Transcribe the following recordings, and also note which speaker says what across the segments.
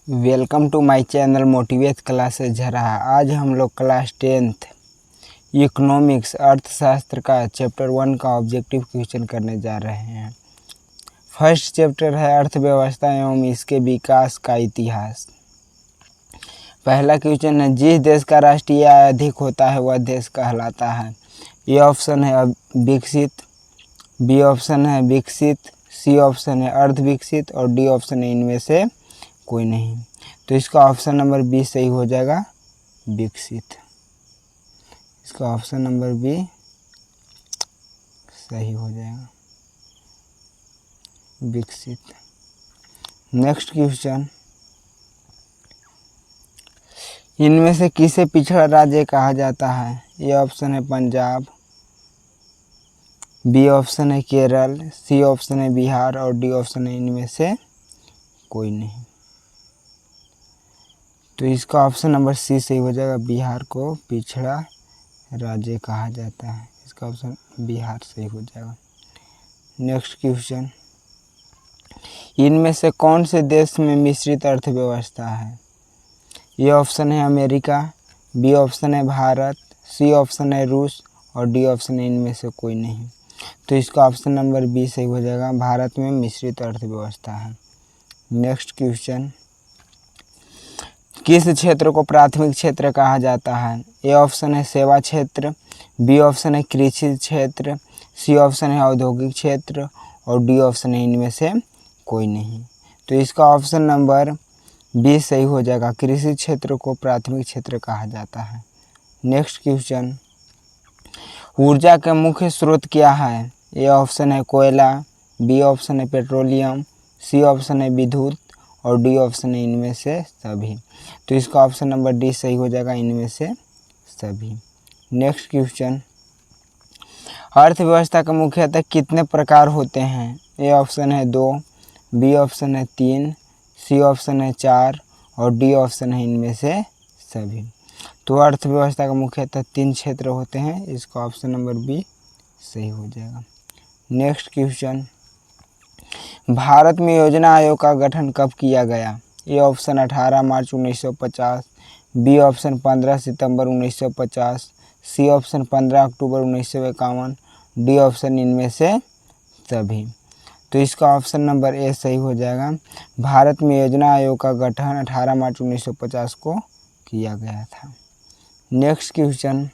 Speaker 1: Welcome to my channel motivate classes झराहा। आज हम लोग क्लास 10th इकोनॉमिक्स अर्थशास्त्र का चैप्टर 1 का ऑब्जेक्टिव क्वेश्चन करने जा रहे हैं। फर्स्ट चैप्टर है अर्थव्यवस्था एवं इसके विकास का इतिहास। पहला क्वेश्चन है, जिस देश का राष्ट्रीय आय अधिक होता है वह देश कहलाता है। ए ऑप्शन है विकसित, बी ऑप्शन है विकसित, सी ऑप्शन है अर्ध विकसित और डी ऑप्शन है इनमें से कोई नहीं। तो इसका ऑप्शन नंबर बी सही हो जाएगा, विकसित। इसका ऑप्शन नंबर बी सही हो जाएगा, विकसित। नेक्स्ट क्वेश्चन, इनमें से किसे पिछड़ा राज्य कहा जाता है। ए ऑप्शन है पंजाब, बी ऑप्शन है केरल, सी ऑप्शन है बिहार और डी ऑप्शन है इनमें से कोई नहीं। तो इसका ऑप्शन नंबर सी सही हो जाएगा, बिहार को पिछड़ा राज्य कहा जाता है। इसका ऑप्शन बिहार सही हो जाएगा। नेक्स्ट क्वेश्चन, इनमें से कौन से देश में मिश्रित अर्थव्यवस्था है। ये ऑप्शन है अमेरिका, बी ऑप्शन है भारत, सी ऑप्शन है रूस और डी ऑप्शन है इनमें से कोई नहीं। तो इसका ऑप्शन नंबर बी सही हो जाएगा, भारत में मिश्रित अर्थव्यवस्था है। नेक्स्ट क्वेश्चन, किस क्षेत्र को प्राथमिक क्षेत्र कहा जाता है। ए ऑप्शन है सेवा क्षेत्र, बी ऑप्शन है कृषि क्षेत्र, सी ऑप्शन है औद्योगिक क्षेत्र और डी ऑप्शन है इनमें से कोई नहीं। तो इसका ऑप्शन नंबर बी सही हो जाएगा, कृषि क्षेत्र को प्राथमिक क्षेत्र कहा जाता है। नेक्स्ट क्वेश्चन, ऊर्जा के मुख्य स्रोत क्या है। ए ऑप्शन है कोयला, बी ऑप्शन है पेट्रोलियम, सी ऑप्शन है विद्युत और डी ऑप्शन है इनमें से सभी। तो इसका ऑप्शन नंबर डी सही हो जाएगा, इनमें से सभी। नेक्स्ट क्वेश्चन, अर्थव्यवस्था के मुख्यतः कितने प्रकार होते हैं। ए ऑप्शन है 2, बी ऑप्शन है 3, सी ऑप्शन है 4 और डी ऑप्शन है इनमें से सभी। तो अर्थव्यवस्था का मुख्यतः 3 क्षेत्र होते हैं। इसका ऑप्शन नंबर बी सही हो जाएगा। नेक्स्ट क्वेश्चन, भारत में योजना आयोग का गठन कब किया गया। ए ऑप्शन 18 मार्च 1950, बी ऑप्शन 15 सितंबर 1950, सी ऑप्शन 15 अक्टूबर 1951, डी ऑप्शन इनमें से सभी। तो इसका ऑप्शन नंबर ए सही हो जाएगा, भारत में योजना आयोग का गठन 18 मार्च 1950 को किया गया था। नेक्स्ट क्वेश्चन,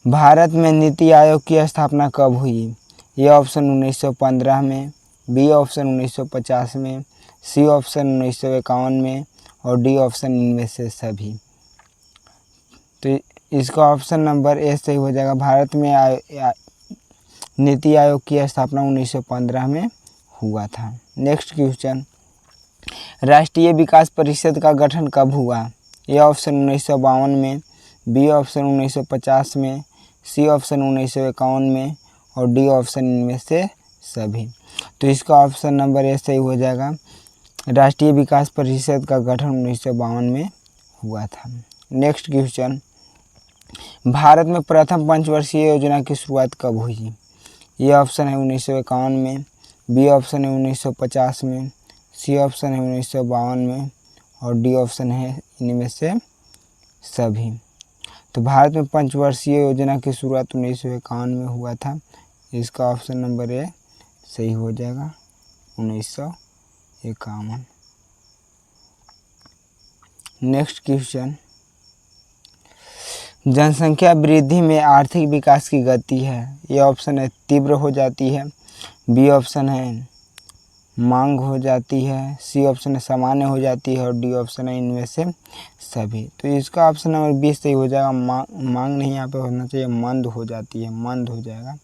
Speaker 1: भारत में नीति आयोग की स्थापना कब हुई। ए ऑप्शन 1915 में, बी ऑप्शन 1950 में, सी ऑप्शन 1951 में और डी ऑप्शन इनमें से सभी। तो इसका ऑप्शन नंबर ए सही हो जाएगा, भारत में नीति आयोग की स्थापना 1915 में हुआ था। नेक्स्ट क्वेश्चन, राष्ट्रीय विकास परिषद का गठन कब हुआ। ए ऑप्शन 1952 में, बी ऑप्शन 1950 में, सी ऑप्शन 1951 में और डी ऑप्शन इनमें से सभी। तो इसका ऑप्शन नंबर ए सही हो जाएगा, राष्ट्रीय विकास परिषद का गठन 1952 में हुआ था। नेक्स्ट क्वेश्चन, भारत में प्रथम पंचवर्षीय योजना की शुरुआत कब हुई। ये ऑप्शन है 1951 में, बी ऑप्शन है 1950 में, सी ऑप्शन है 1952 में और डी ऑप्शन है इनमें से सभी। तो भारत में पंचवर्षीय योजना की शुरुआत 1951 में हुआ था। इसका ऑप्शन नंबर ए सही हो जाएगा, 1951। नेक्स्ट क्वेश्चन, जनसंख्या वृद्धि में आर्थिक विकास की गति है। ये ऑप्शन है तीव्र हो जाती है, बी ऑप्शन है मांग हो जाती है, सी ऑप्शन है सामान्य हो जाती है और डी ऑप्शन है इनमें से सभी। तो इसका ऑप्शन नंबर बी सही हो जाएगा, मांग नहीं यहाँ पे होना चाहिए, मंद हो जाती है, मंद हो जाएगा,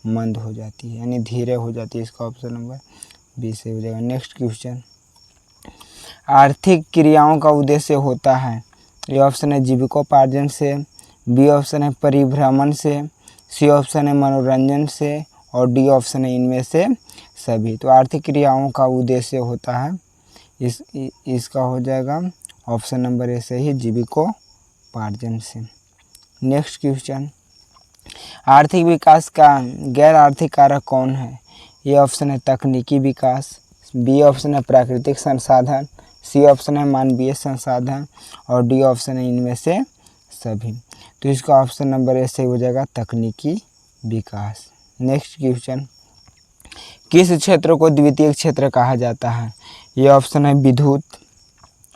Speaker 1: मंद हो जाती है यानी धीरे हो जाती है। इसका ऑप्शन नंबर बी सही हो जाएगा। नेक्स्ट क्वेश्चन, आर्थिक क्रियाओं का उद्देश्य होता है। ये ऑप्शन है जीविकोपार्जन से, बी ऑप्शन है परिभ्रमण से, सी ऑप्शन है मनोरंजन से और डी ऑप्शन है इनमें से सभी। तो आर्थिक क्रियाओं का उद्देश्य होता है, इसका हो जाएगा ऑप्शन नंबर ए सही, जीविकोपार्जन से। नेक्स्ट क्वेश्चन, आर्थिक विकास का गैर आर्थिक कारक कौन है। ये ऑप्शन है तकनीकी विकास, बी ऑप्शन है प्राकृतिक संसाधन, सी ऑप्शन है मानवीय संसाधन और डी ऑप्शन है इनमें से सभी। तो इसका ऑप्शन नंबर ए सही हो जाएगा तकनीकी विकास। नेक्स्ट क्वेश्चन, किस क्षेत्र को द्वितीय क्षेत्र कहा जाता है? ये ऑप्शन है विद्युत,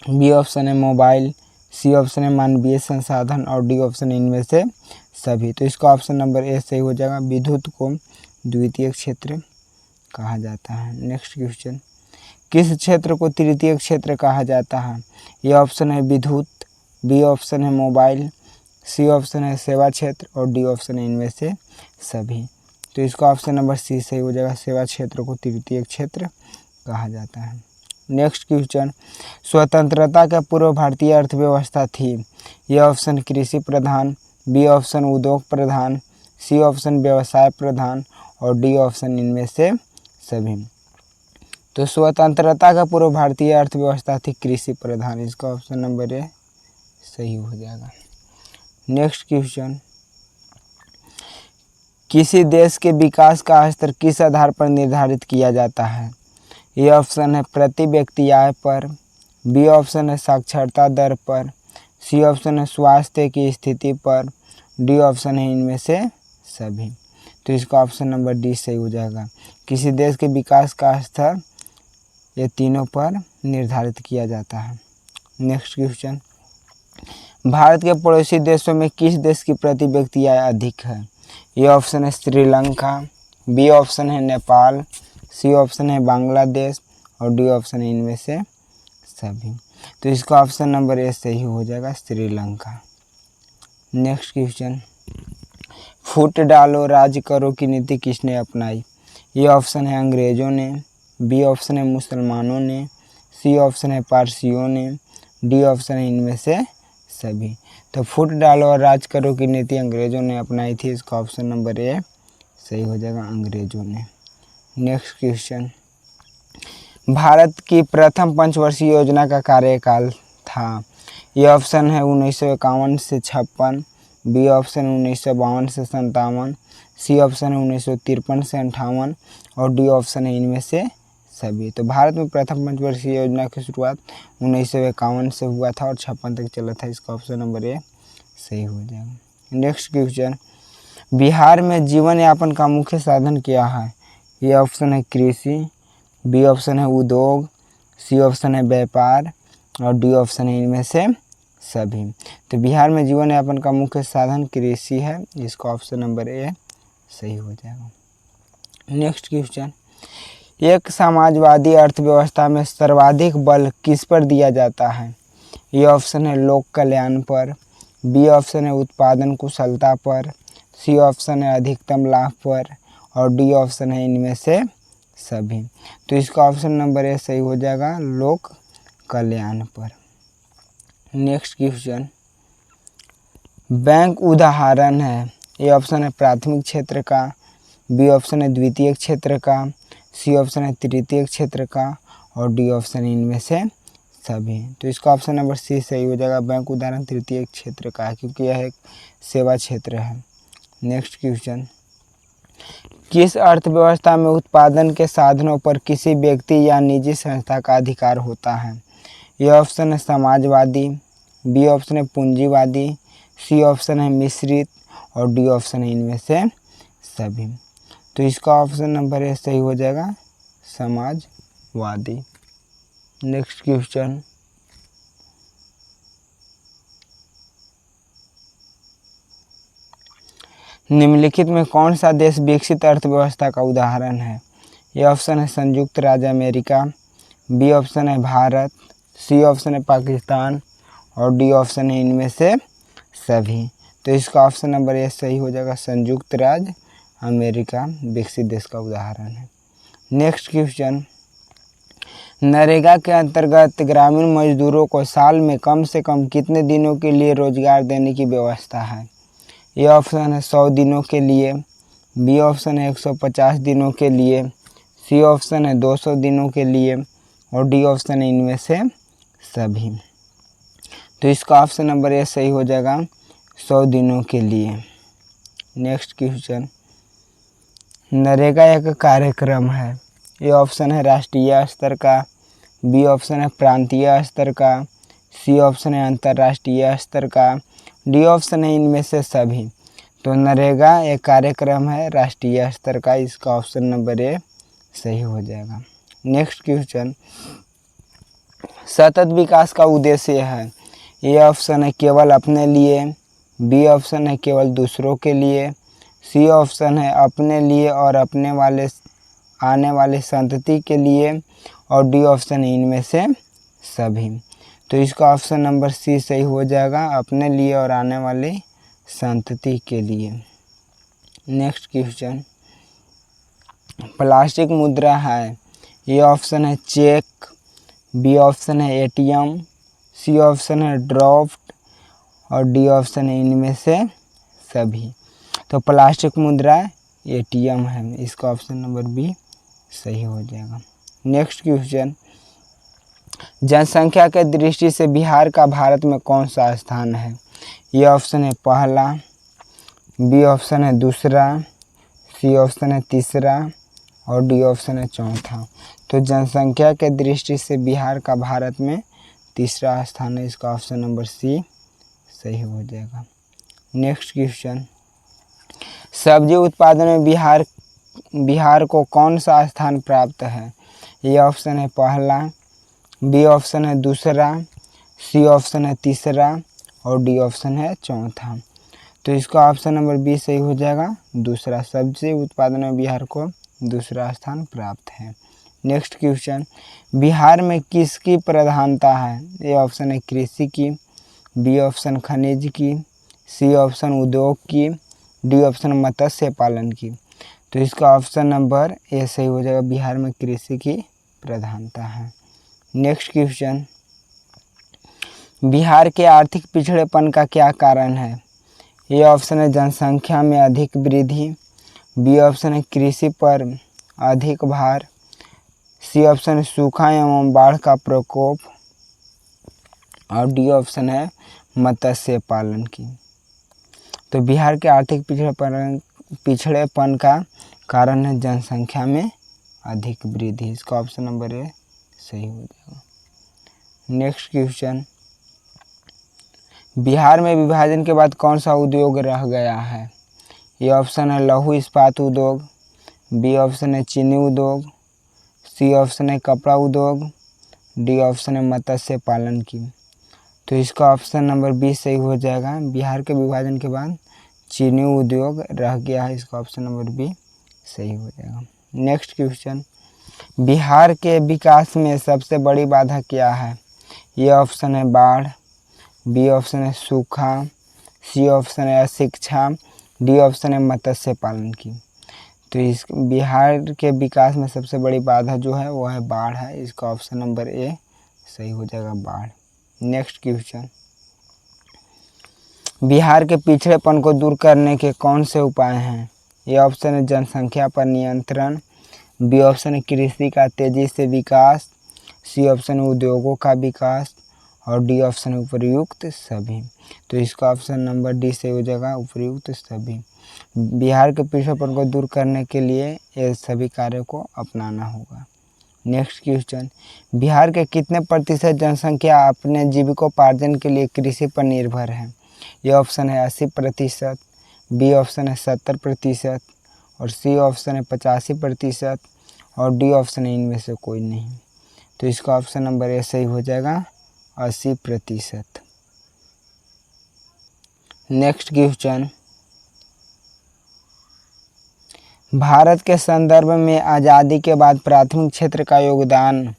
Speaker 1: बी ऑप्शन है मोबाइल, सी ऑप्शन है मानवीय संसाधन और डी ऑप्शन है इनमें से सभी। तो इसका ऑप्शन नंबर ए सही हो जाएगा, विद्युत को द्वितीय क्षेत्र कहा जाता है। नेक्स्ट क्वेश्चन, किस क्षेत्र को तृतीय क्षेत्र कहा जाता है? यह ऑप्शन है विद्युत, बी ऑप्शन है मोबाइल, सी ऑप्शन है सेवा क्षेत्र और डी ऑप्शन है इनमें से सभी। तो इसका ऑप्शन नंबर सी सही हो जाएगा, सेवा क्षेत्र को तृतीय क्षेत्र कहा जाता है। नेक्स्ट क्वेश्चन, स्वतंत्रता के पूर्व भारतीय अर्थव्यवस्था थी? यह ऑप्शन कृषि प्रधान, बी ऑप्शन उद्योग प्रधान, सी ऑप्शन व्यवसाय प्रधान और डी ऑप्शन इनमें से सभी। तो स्वतंत्रता का पूर्व भारतीय अर्थव्यवस्था थी कृषि प्रधान, इसका ऑप्शन नंबर ए सही हो जाएगा। नेक्स्ट क्वेश्चन, किसी देश के विकास का स्तर किस आधार पर निर्धारित किया जाता है? ये ऑप्शन है प्रति व्यक्ति आय पर, बी ऑप्शन है साक्षरता दर पर, सी ऑप्शन है स्वास्थ्य की स्थिति पर, डी ऑप्शन है इनमें से सभी। तो इसका ऑप्शन नंबर डी सही हो जाएगा, किसी देश के विकास का स्तर ये तीनों पर निर्धारित किया जाता है। नेक्स्ट क्वेश्चन, भारत के पड़ोसी देशों में किस देश की प्रति व्यक्ति आय अधिक है? ये ऑप्शन है श्रीलंका, बी ऑप्शन है नेपाल, सी ऑप्शन है बांग्लादेश और डी ऑप्शन है इनमें से सभी। तो इसका ऑप्शन नंबर ए सही हो जाएगा, श्रीलंका। नेक्स्ट क्वेश्चन, फूट डालो राज करो की नीति किसने अपनाई? ये ऑप्शन है अंग्रेजों ने, बी ऑप्शन है मुसलमानों ने, सी ऑप्शन है पारसियों ने, डी ऑप्शन है इनमें से सभी। तो फूट डालो और राज करो की नीति अंग्रेजों ने अपनाई थी, इसका ऑप्शन नंबर ए सही हो जाएगा, अंग्रेजों ने। नेक्स्ट क्वेश्चन, भारत की प्रथम पंचवर्षीय योजना का कार्यकाल था? ये ऑप्शन है 1951 से 56, बी ऑप्शन है 1952 से 57, सी ऑप्शन है 1953 से 58 और डी ऑप्शन है इनमें से सभी। तो भारत में प्रथम पंचवर्षीय योजना की शुरुआत 1951 से हुआ था और 56 तक चला था, इसका ऑप्शन नंबर ए सही हो जाएगा। नेक्स्ट क्वेश्चन, बिहार में जीवन यापन का मुख्य साधन क्या है? ये ऑप्शन है कृषि, बी ऑप्शन है उद्योग, सी ऑप्शन है व्यापार और डी ऑप्शन है इनमें से सभी। तो बिहार में जीवन यापन का मुख्य साधन कृषि है, इसका ऑप्शन नंबर ए सही हो जाएगा। नेक्स्ट क्वेश्चन, एक समाजवादी अर्थव्यवस्था में सर्वाधिक बल किस पर दिया जाता है? ये ऑप्शन है लोक कल्याण पर, बी ऑप्शन है उत्पादन कुशलता पर, सी ऑप्शन है अधिकतम लाभ पर और डी ऑप्शन है इनमें से सभी। तो इसका ऑप्शन नंबर ए सही हो जाएगा, लोक कल्याण पर। नेक्स्ट क्वेश्चन, बैंक उदाहरण है? ये ऑप्शन है प्राथमिक क्षेत्र का, बी ऑप्शन है द्वितीय क्षेत्र का, सी ऑप्शन है तृतीय क्षेत्र का और डी ऑप्शन है इनमें से सभी। तो इसका ऑप्शन नंबर सी सही हो जाएगा, बैंक उदाहरण तृतीय क्षेत्र का है, क्योंकि यह एक सेवा क्षेत्र है। नेक्स्ट क्वेश्चन, किस अर्थव्यवस्था में उत्पादन के साधनों पर किसी व्यक्ति या निजी संस्था का अधिकार होता है? यह ऑप्शन है समाजवादी, बी ऑप्शन है पूंजीवादी, सी ऑप्शन है मिश्रित और डी ऑप्शन है इनमें से सभी। तो इसका ऑप्शन नंबर ए सही हो जाएगा, समाजवादी। नेक्स्ट क्वेश्चन, निम्नलिखित में कौन सा देश विकसित अर्थव्यवस्था का उदाहरण है? यह ऑप्शन है संयुक्त राज्य अमेरिका, बी ऑप्शन है भारत, सी ऑप्शन है पाकिस्तान और डी ऑप्शन है इनमें से सभी। तो इसका ऑप्शन नंबर ए सही हो जाएगा, संयुक्त राज्य अमेरिका विकसित देश का उदाहरण है। नेक्स्ट क्वेश्चन, नरेगा के अंतर्गत ग्रामीण मजदूरों को साल में कम से कम कितने दिनों के लिए रोजगार देने की व्यवस्था है? ये ऑप्शन है 100 दिनों के लिए, बी ऑप्शन है 150 दिनों के लिए, सी ऑप्शन है 200 दिनों के लिए और डी ऑप्शन है इनमें से सभी। तो इसका ऑप्शन नंबर ए सही हो जाएगा, 100 दिनों के लिए। नेक्स्ट क्वेश्चन, नरेगा एक कार्यक्रम है? ये ऑप्शन है राष्ट्रीय स्तर का, बी ऑप्शन है प्रांतीय स्तर का, सी ऑप्शन है अंतर्राष्ट्रीय स्तर का, डी ऑप्शन है इनमें से सभी। तो नरेगा एक कार्यक्रम है राष्ट्रीय स्तर का, इसका ऑप्शन नंबर ए सही हो जाएगा। नेक्स्ट क्वेश्चन, सतत विकास का उद्देश्य है, ए ऑप्शन है केवल अपने लिए, बी ऑप्शन है केवल दूसरों के लिए, सी ऑप्शन है अपने लिए और अपने वाले आने वाले संतति के लिए, और डी ऑप्शन है इनमें से सभी। तो इसका ऑप्शन नंबर सी सही हो जाएगा, अपने लिए और आने वाले संतति के लिए। नेक्स्ट क्वेश्चन, प्लास्टिक मुद्रा है, ये ऑप्शन है चेक, बी ऑप्शन है एटीएम, सी ऑप्शन है ड्राफ्ट और डी ऑप्शन है इनमें से सभी। तो प्लास्टिक मुद्रा एटीएम है, इसका ऑप्शन नंबर बी सही हो जाएगा। नेक्स्ट क्वेश्चन, जनसंख्या के दृष्टि से बिहार का भारत में कौन सा स्थान है, ये ऑप्शन है पहला, बी ऑप्शन है दूसरा, सी ऑप्शन है तीसरा और डी ऑप्शन है चौथा। तो जनसंख्या के दृष्टि से बिहार का भारत में तीसरा स्थान है, इसका ऑप्शन नंबर सी सही हो जाएगा। नेक्स्ट क्वेश्चन, सब्जी उत्पादन में बिहार को कौन सा स्थान प्राप्त है, ये ऑप्शन है पहला, बी ऑप्शन है दूसरा, सी ऑप्शन है तीसरा और डी ऑप्शन है चौथा। तो इसका ऑप्शन नंबर बी सही हो जाएगा, दूसरा, सब्जी उत्पादन में बिहार को दूसरा स्थान प्राप्त है। नेक्स्ट क्वेश्चन, बिहार में किसकी प्रधानता है, ए ऑप्शन है कृषि की, बी ऑप्शन खनिज की, सी ऑप्शन उद्योग की, डी ऑप्शन मत्स्य पालन की। तो इसका ऑप्शन नंबर ए सही हो जाएगा, बिहार में कृषि की प्रधानता है। नेक्स्ट क्वेश्चन, बिहार के आर्थिक पिछड़ेपन का क्या कारण है, ये ऑप्शन है जनसंख्या में अधिक वृद्धि, बी ऑप्शन है कृषि पर अधिक भार, सी ऑप्शन है सूखा एवं बाढ़ का प्रकोप और डी ऑप्शन है मत्स्य पालन की। तो बिहार के आर्थिक पिछड़ेपन का कारण है जनसंख्या में अधिक वृद्धि, इसका ऑप्शन नंबर ए सही हो जाएगा। नेक्स्ट क्वेश्चन, बिहार में विभाजन के बाद कौन सा उद्योग रह गया है, ये ऑप्शन है लघु इस्पात उद्योग, बी ऑप्शन है चीनी उद्योग, सी ऑप्शन है कपड़ा उद्योग, डी ऑप्शन है मत्स्य पालन की। तो इसका ऑप्शन नंबर बी सही हो जाएगा, बिहार के विभाजन के बाद चीनी उद्योग रह गया है, इसका ऑप्शन नंबर बी सही हो जाएगा। नेक्स्ट क्वेश्चन, बिहार के विकास में सबसे बड़ी बाधा क्या है, ये ऑप्शन है बाढ़, बी ऑप्शन है सूखा, सी ऑप्शन है अशिक्षा, डी ऑप्शन है मत्स्य पालन की। तो इस बिहार के विकास में सबसे बड़ी बाधा जो है वो है बाढ़ है, इसका ऑप्शन नंबर ए सही हो जाएगा, बाढ़। नेक्स्ट क्वेश्चन, बिहार के पिछड़ेपन को दूर करने के कौन से उपाय हैं, ये ऑप्शन है जनसंख्या पर नियंत्रण, बी ऑप्शन है कृषि का तेजी से विकास, सी ऑप्शन है उद्योगों का विकास और डी ऑप्शन है उपयुक्त सभी। तो इसका ऑप्शन नंबर डी से हो जाएगा, उपयुक्त सभी। बिहार के पिछड़ेपन को दूर करने के लिए ये सभी कार्यों को अपनाना होगा। नेक्स्ट क्वेश्चन, बिहार के कितने प्रतिशत जनसंख्या अपने जीविकोपार्जन के लिए कृषि पर निर्भर है, ये ऑप्शन है 80%, बी ऑप्शन है 70% और सी ऑप्शन है 85% और डी ऑप्शन है इनमें से कोई नहीं। तो इसका ऑप्शन नंबर ए सही हो जाएगा, 80%। नेक्स्ट क्वेश्चन, भारत के संदर्भ में आज़ादी के बाद प्राथमिक क्षेत्र का योगदान,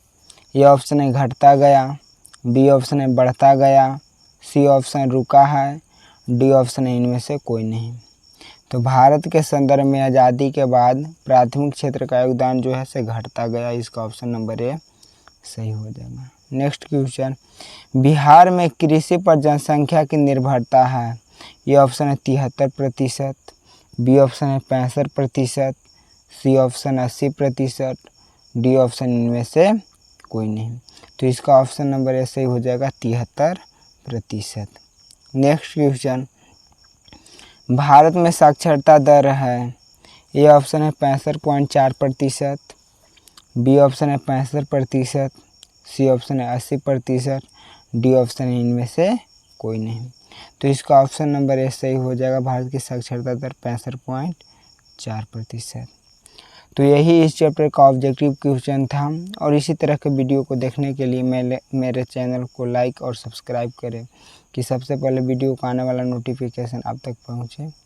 Speaker 1: ये ऑप्शन है घटता गया, बी ऑप्शन है बढ़ता गया, सी ऑप्शन रुका है, डी ऑप्शन है इनमें से कोई नहीं। तो भारत के संदर्भ में आज़ादी के बाद प्राथमिक क्षेत्र का योगदान जो है से घटता गया, इसका ऑप्शन नंबर ए सही हो जाएगा। नेक्स्ट क्वेश्चन, बिहार में कृषि पर जनसंख्या की निर्भरता है, ये ऑप्शन है 73%, बी ऑप्शन है 65%, सी ऑप्शन 80%, डी ऑप्शन इनमें से कोई नहीं। तो इसका ऑप्शन नंबर ए सही हो जाएगा, 73%। नेक्स्ट क्वेश्चन, भारत में साक्षरता दर है, ए ऑप्शन है 65.4%, बी ऑप्शन है 65%, सी ऑप्शन है 80%, डी ऑप्शन है इनमें से कोई नहीं। तो इसका ऑप्शन नंबर ए सही हो जाएगा। भारत की साक्षरता दर 65.4%। तो यही इस चैप्टर का ऑब्जेक्टिव क्वेश्चन था। और इसी तरह के वीडियो को देखने के लिए मेरे चैनल को लाइक और सब्सक्राइब करें कि सबसे पहले वीडियो का आने वाला नोटिफिकेशन आप तक पहुँचे।